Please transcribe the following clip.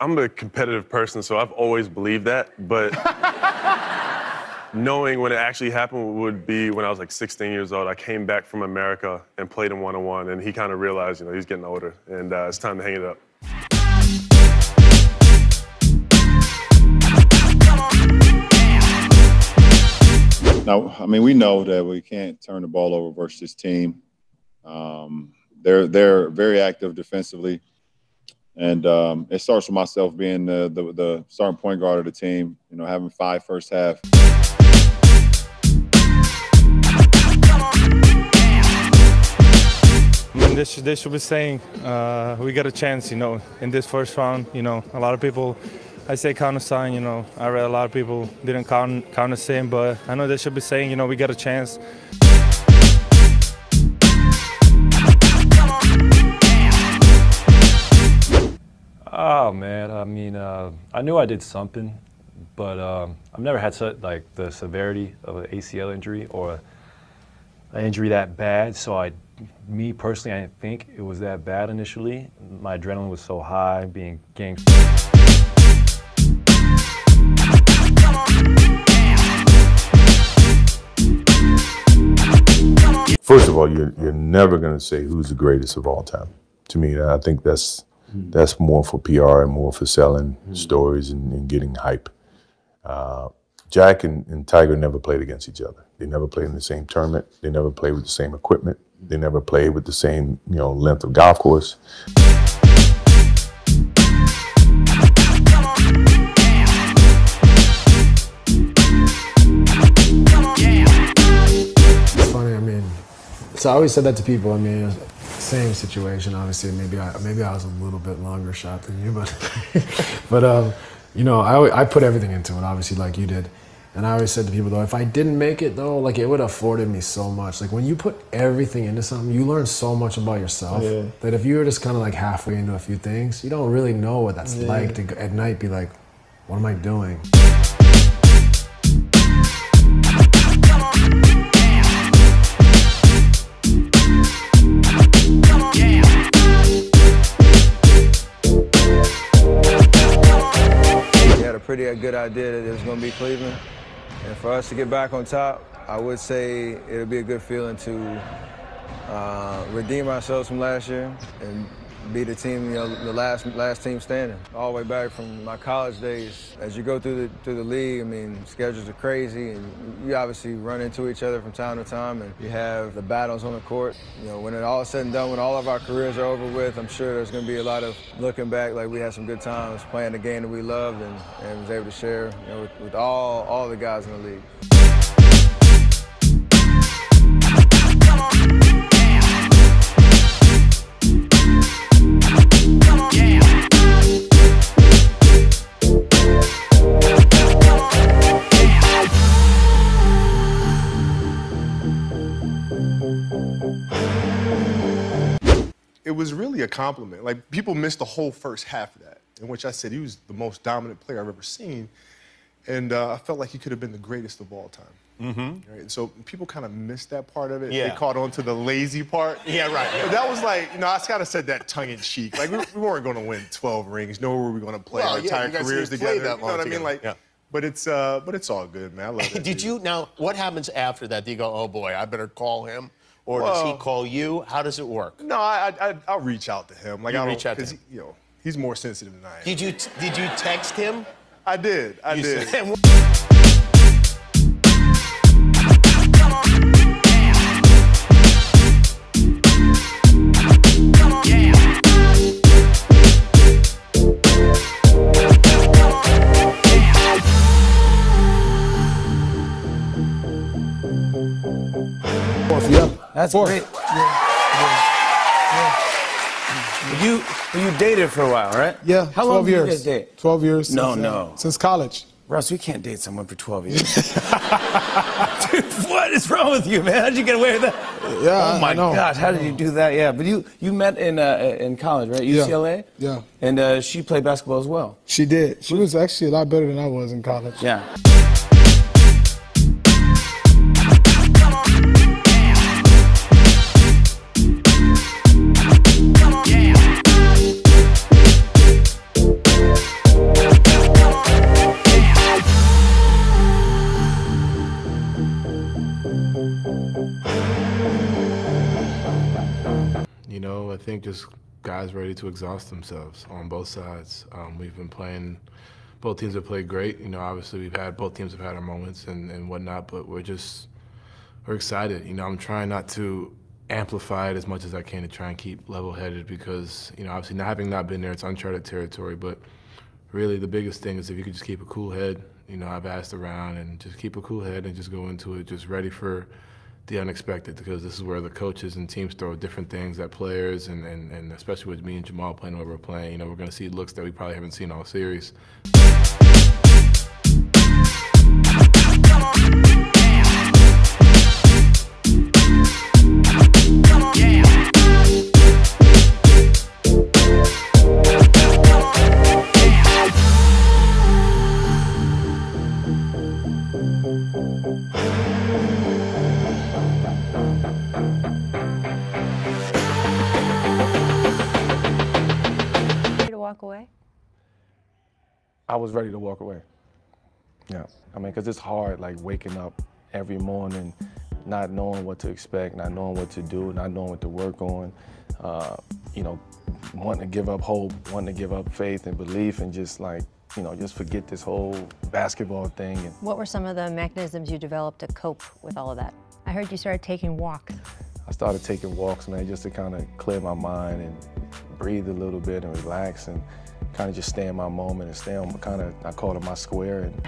I'm a competitive person, so I've always believed that, but knowing when it actually happened would be when I was like 16 years old. I came back from America and played him one-on-one, and he kind of realized, you know, he's getting older, and it's time to hang it up. Now, I mean, we know that we can't turn the ball over versus this team. They're very active defensively, and it starts with myself being the starting point guard of the team. You know, having 5 first half. I mean, they should be saying we got a chance, you know, in this first round. You know, a lot of people, I say count us sign, you know, I read a lot of people didn't count the same, but I know they should be saying, you know, we got a chance. Oh man, I mean, I knew I did something, but I've never had like the severity of an ACL injury or an injury that bad. So me personally, I didn't think it was that bad initially. My adrenaline was so high, being game. First of all, you're never going to say who's the greatest of all time. To me, I think that's more for PR and more for selling stories and getting hype. Jack and Tiger never played against each other. They never played in the same tournament. They never played with the same equipment. They never played with the same, you know, length of golf course. It's funny, I mean, so I always said that to people. I mean, same situation, obviously. Maybe I was a little bit longer shot than you, but you know, I put everything into it, obviously, like you did. And I always said to people, though, if I didn't make it, though, like, it would have afforded me so much. Like, when you put everything into something, you learn so much about yourself that if you were just kind of like halfway into a few things, you don't really know what that's like to at night be like, what am I doing? Pretty good idea that it was going to be Cleveland. And for us to get back on top, I would say it would be a good feeling to redeem ourselves from last year and be the team, you know, the last team standing. All the way back from my college days, as you go through the league, I mean, schedules are crazy, and you obviously run into each other from time to time, and you have the battles on the court. You know, when it all is said and done, when all of our careers are over with, I'm sure there's going to be a lot of looking back, like we had some good times playing the game that we loved and was able to share, you know, with all the guys in the league. It was really a compliment. Like, people missed the whole first half of that, in which I said he was the most dominant player I've ever seen. And I felt like he could have been the greatest of all time. Right? So people kind of missed that part of it. They caught on to the lazy part. Yeah, right. But that was like, you know, I kind of said that tongue-in-cheek. Like, we weren't going to win 12 rings, nor were we going to play our entire careers together. You know what I mean? Like, but it's all good, man. I love it. Did you, now, what happens after that? Do you go, oh boy, I better call him? Or does he call you? How does it work? No, I'll reach out to him. Like, reach out to him. You know, he's more sensitive than I am. Did you text him? I did. I did. That's great. You dated for a while, right? Yeah, How long 12 years. Did you guys date? 12 years. No. Since college. Russ, we can't date someone for 12 years. Dude, what is wrong with you, man? How'd you get away with that? Yeah, oh my gosh, how did you do that? Yeah, but you met in college, right? UCLA? Yeah. And she played basketball as well. She did. She was actually a lot better than I was in college. Yeah. think just guys ready to exhaust themselves on both sides. We've been playing, both teams have played great. You know, obviously both teams have had our moments and whatnot, but we're excited. You know, I'm trying not to amplify it as much as I can to try and keep level-headed because, you know, obviously having not been there, it's uncharted territory, but really the biggest thing is if you could just keep a cool head. You know, I've asked around and just keep a cool head and just go into it just ready for the unexpected because this is where the coaches and teams throw different things at players and especially with me and Jamal playing what we're playing, you know, we're going to see looks that we probably haven't seen all series. Walk away? I was ready to walk away. Yeah, I mean, because it's hard, like waking up every morning, not knowing what to expect, not knowing what to do, not knowing what to work on, you know, wanting to give up hope, wanting to give up faith and belief and just like, you know, just forget this whole basketball thing. And what were some of the mechanisms you developed to cope with all of that? I heard you started taking walks. I started taking walks, man, just to kind of clear my mind and breathe a little bit and relax and kind of just stay in my moment and stay on kind of, I call it my square. And